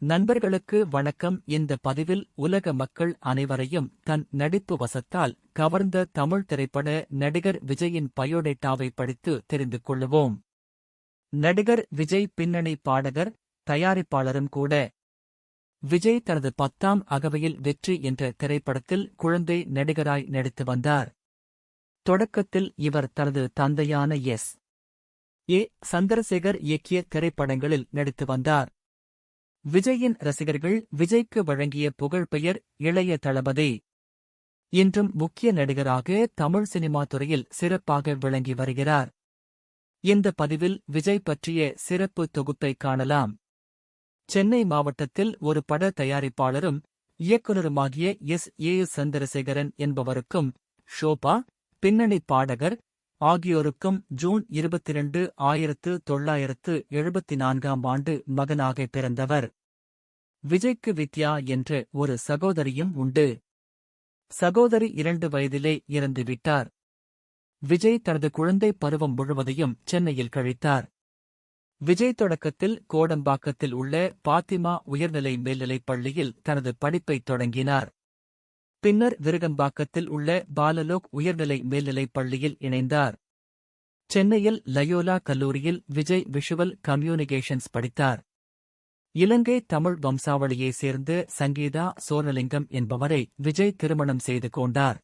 நண்பர்களுக்கு வணக்கம். இந்த பதிவில் உலக மக்கள் அனைவரையும் தன் நடிப்பு வசத்தால் கவர்ந்த தமிழ் திரைப்பட நடிகர் விஜயின் பயோடேட்டாவை படித்து தெரிந்து கொள்ளுவோம். நடிகர் விஜய் பின்னணி பாடகர், தயாரிப்பாளரும் கூட. விஜய் தனது 10ஆம் அகவையில் வெற்றி என்ற திரைப்படத்தில் குழந்தை நடிகராய் நடித்து வந்தார். தொடக்கத்தில் இவர் தனது தந்தையான எஸ். ஏ. சந்திரசேகர் இயக்கிய திரைப்படங்களில் நடித்து வந்தார். விஜயின் ரசிகர்கள் விஜய்க்கு வழங்கிய புகழ்பெயர் இளைய தளபதி. இன்றும் முக்கிய நடிகராக தமிழ் சினிமா துறையில் சிறப்பாக விளங்கி வருகிறார். இந்த பதிவில் விஜய் பற்றிய சிறப்பு தொகுப்பை காணலாம். சென்னை மாவட்டத்தில் ஒரு பட தயாரிப்பாளரும் இயக்குநருமாகிய எஸ். ஏ. சந்திரசேகரன் என்பவருக்கும் ஷோபா, பின்னணி பாடகர் ஆகியோருக்கும் ஜூன் 22, 1974ஆம் ஆண்டு மகனாக பிறந்தவர். விஜய்க்கு வித்யா என்ற ஒரு சகோதரியும் உண்டு. சகோதரி 2 வயதிலே இறந்துவிட்டார். விஜய் தனது குழந்தை பருவம் முழுவதையும் சென்னையில் கழித்தார். விஜய் தொடக்கத்தில் கோடம்பாக்கத்தில் உள்ள பாத்திமா உயர்நிலை மேல்நிலைப் பள்ளியில் தனது படிப்பைத் தொடங்கினார். பின்னர் விருகம்பாக்கத்தில் உள்ள பாலலோக் உயர்நிலை மேல்நிலைப் பள்ளியில் இணைந்தார். சென்னையில் லயோலா கல்லூரியில் விஜய் விஷுவல் கம்யூனிகேஷன்ஸ் படித்தார். இலங்கை தமிழ் வம்சாவளியைச் சேர்ந்த சங்கீதா சோனலிங்கம் என்பவரை விஜய் திருமணம் செய்து கொண்டார்.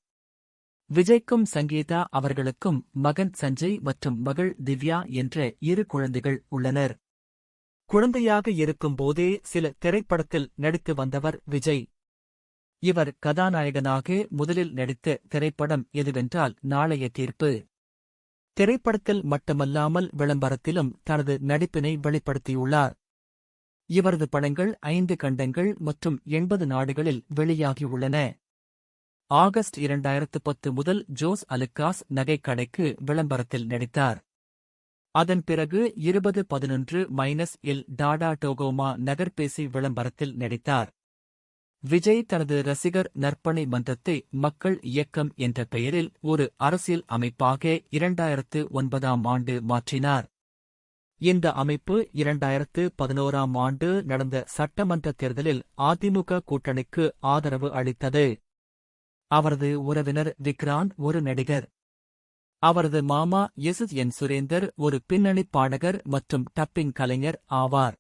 விஜய்க்கும் சங்கீதா அவர்களுக்கும் மகன் சஞ்சய் மற்றும் மகள் திவ்யா என்ற 2 குழந்தைகள் உள்ளனர். குழந்தையாக இருக்கும்போதே சில திரைப்படத்தில் நடித்து வந்தவர் விஜய். இவர் கதாநாயகனாக முதலில் நடித்த திரைப்படம் எதுவென்றால் நாளைய தீர்ப்பு. திரைப்படத்தில் மட்டுமல்லாமல் விளம்பரத்திலும் தனது நடிப்பினை வெளிப்படுத்தியுள்ளார். இவரது படங்கள் 5 கண்டங்கள் மற்றும் 80 நாடுகளில் வெளியாகியுள்ளன. ஆகஸ்ட் 2010 முதல் ஜோஸ் அலுக்காஸ் நகைக்கடைக்கு விளம்பரத்தில் நடித்தார். அதன் பிறகு 2011-இல் டாடா டோகோமா நகர்பேசி விளம்பரத்தில் நடித்தார். விஜய் தனது ரசிகர் நற்பணி மன்றத்தை மக்கள் இயக்கம் என்ற பெயரில் ஒரு அரசியல் அமைப்பாக 2009ஆம் ஆண்டு மாற்றினார். இந்த அமைப்பு 2011ஆம் ஆண்டு நடந்த சட்டமன்ற தேர்தலில் அதிமுக கூட்டணிக்கு ஆதரவு அளித்தது. அவரது உறவினர் விக்ராந்த் ஒரு நடிகர். அவரது மாமா எஸ். என். சுரேந்தர் ஒரு பின்னணிப் பாடகர் மற்றும் டப்பிங் கலைஞர் ஆவார்.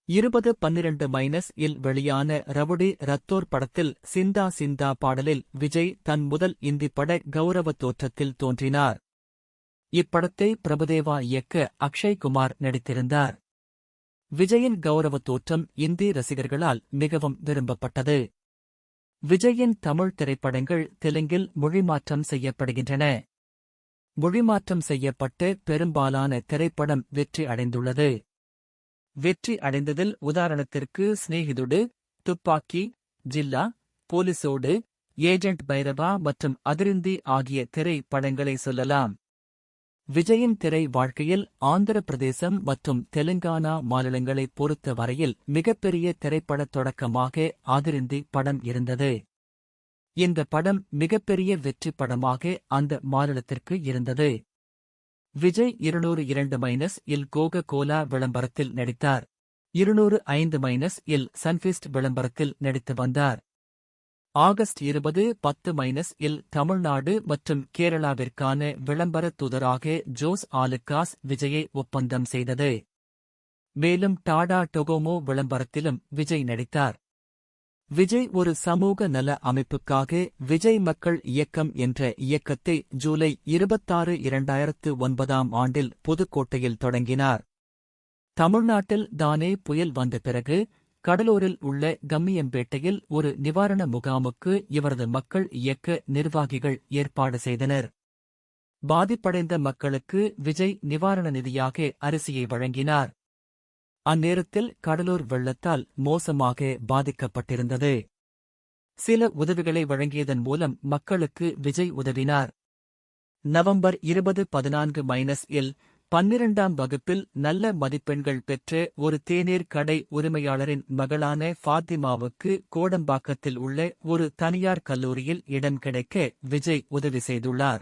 2012-இல் வெளியான ரவுடி ரத்தோர் படத்தில் சிந்தா சிந்தா பாடலில் விஜய் தன் முதல் இந்தி பட கௌரவ தோற்றத்தில் தோன்றினார். இப்படத்தை பிரபுதேவா இயக்க அக்ஷய் குமார் நடித்திருந்தார். விஜயின் கௌரவ தோற்றம் இந்தி ரசிகர்களால் மிகவும் விரும்பப்பட்டது. விஜயின் தமிழ் திரைப்படங்கள் தெலுங்கில் மொழிமாற்றம் செய்யப்படுகின்றன. மொழிமாற்றம் செய்யப்பட்ட பெரும்பாலான திரைப்படம் வெற்றி அடைந்துள்ளது. வெற்றி அடைந்ததில் உதாரணத்திற்கு ஸ்நேகிதுடு, துப்பாக்கி, ஜில்லா, போலீசோடு, ஏஜெண்ட் பைரவா மற்றும் அதிருந்தி ஆகிய திரைப்படங்களை சொல்லலாம். விஜயின் திரை வாழ்க்கையில் ஆந்திர பிரதேசம் மற்றும் தெலுங்கானா மாநிலங்களைப் பொறுத்த வரையில் மிகப்பெரிய திரைப்படத் தொடக்கமாக அதிருந்தி படம் இருந்தது. இந்த படம் மிகப்பெரிய வெற்றி படமாக அந்த மாநிலத்திற்கு இருந்தது. விஜய் 202-இல் கோக கோலா விளம்பரத்தில் நடித்தார். 205-இல் சன்ஃபீஸ்ட் விளம்பரத்தில் நடித்து வந்தார். ஆகஸ்ட் 2010-இல் தமிழ்நாடு மற்றும் கேரளாவிற்கான விளம்பர தூதராக ஜோஸ் ஆலுக்காஸ் விஜயை ஒப்பந்தம் செய்தது. மேலும் டாடா டொகோமோ விளம்பரத்திலும் விஜய் நடித்தார். விஜய் ஒரு சமூக நல அமைப்புக்காக விஜய் மக்கள் இயக்கம் என்ற இயக்கத்தை ஜூலை 26, 2009ஆம் ஆண்டில் புதுக்கோட்டையில் தொடங்கினார். தமிழ்நாட்டில் தானே புயல் வந்த பிறகு கடலூரில் உள்ள கம்மியம்பேட்டையில் ஒரு நிவாரண முகாமுக்கு இவரது மக்கள் இயக்க நிர்வாகிகள் ஏற்பாடு செய்தனர். பாதிப்படைந்த மக்களுக்கு விஜய் நிவாரண நிதியாக அரிசியை வழங்கினார். அந்நேரத்தில் கடலூர் வெள்ளத்தால் மோசமாக பாதிக்கப்பட்டிருந்தது. சில உதவிகளை வழங்கியதன் மூலம் மக்களுக்கு விஜய் உதவினார். நவம்பர் 2014-இல் 12ஆம் வகுப்பில் நல்ல மதிப்பெண்கள் பெற்ற ஒரு தேநீர் கடை உரிமையாளரின் மகளான ஃபாத்திமாவுக்கு கோடம்பாக்கத்தில் உள்ள ஒரு தனியார் கல்லூரியில் இடம் கிடைக்க விஜய் உதவி செய்துள்ளார்.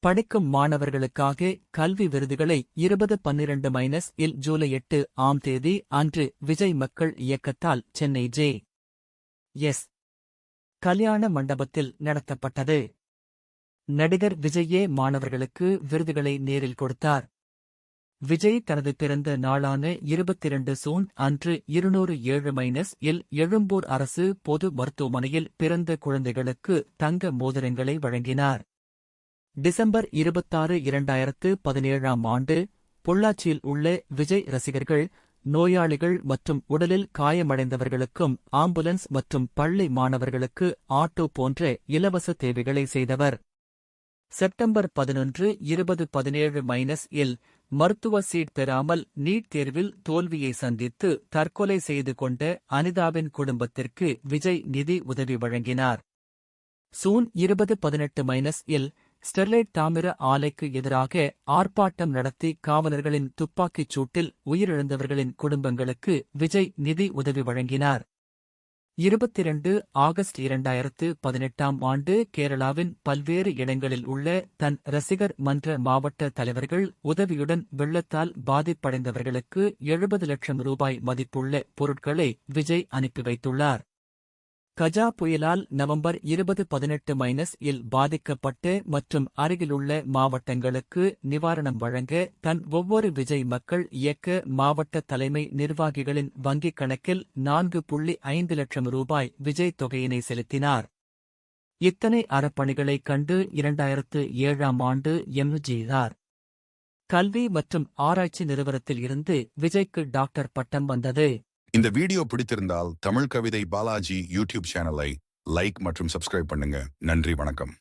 படிக்கும் மாணவர்களுக்காக கல்வி விருதுகளை 20/12 ஜூலை 8 ஆம் தேதி அன்று விஜய் மக்கள் இயக்கத்தால் சென்னை ஜே.எஸ். கல்யாண மண்டபத்தில் நடத்தப்பட்டது. நடிகர் விஜயே மாணவர்களுக்கு விருதுகளை நேரில் கொடுத்தார். விஜய் தனது பிறந்த நாளான 22 ஜூன் அன்று 207-இல் எழும்பூர் அரசு பொது மருத்துவமனையில் பிறந்த குழந்தைகளுக்கு தங்க மோதிரங்களை வழங்கினார். டிசம்பர் 26, 2017ஆம் ஆண்டு பொள்ளாச்சியில் உள்ள விஜய் ரசிகர்கள், நோயாளிகள் மற்றும் உடலில் காயமடைந்தவர்களுக்கும் ஆம்புலன்ஸ் மற்றும் பள்ளி மாணவர்களுக்கு ஆட்டோ போன்ற இலவச தேவைகளை செய்தவர். செப்டம்பர் 11, 2017-இல் மருத்துவ சீட் பெறாமல் நீட் தேர்வில் தோல்வியை சந்தித்து தற்கொலை செய்து கொண்ட அனிதாவின் குடும்பத்திற்கு விஜய் நிதி உதவி வழங்கினார். ஜூன் 2018-இல் ஸ்டெர்லைட் தாமிர ஆலைக்கு எதிராக ஆர்ப்பாட்டம் நடத்தி காவலர்களின் துப்பாக்கிச் சூட்டில் உயிரிழந்தவர்களின் குடும்பங்களுக்கு விஜய் நிதி உதவி வழங்கினார். 22 ஆகஸ்ட் 2018ஆம் ஆண்டு கேரளாவின் பல்வேறு இடங்களில் உள்ள தன் ரசிகர் மன்ற மாவட்ட தலைவர்கள் உதவியுடன் வெள்ளத்தால் பாதிப்படைந்தவர்களுக்கு 70 லட்சம் ரூபாய் மதிப்புள்ள பொருட்களை விஜய் அனுப்பி வைத்துள்ளார். கஜா புயலால் நவம்பர் 2018-இல் பாதிக்கப்பட்ட மற்றும் அருகிலுள்ள மாவட்டங்களுக்கு நிவாரணம் வழங்க தன் ஒவ்வொரு விஜய் மக்கள் இயக்க மாவட்ட தலைமை நிர்வாகிகளின் வங்கிக் கணக்கில் 4.5 லட்சம் ரூபாய் விஜய் தொகையினை செலுத்தினார். இத்தனை அறப்பணிகளைக் கண்டு 2007ஆம் ஆண்டு எம்.ஜி.ஆர். கல்வி மற்றும் ஆராய்ச்சி நிறுவனத்தில் இருந்து விஜய்க்கு டாக்டர் பட்டம் வந்தது. இந்த வீடியோ பிடித்திருந்தால் தமிழ் கவிதை பாலாஜி யூடியூப் சேனலை லைக் மற்றும் சப்ஸ்கிரைப் பண்ணுங்க. நன்றி, வணக்கம்.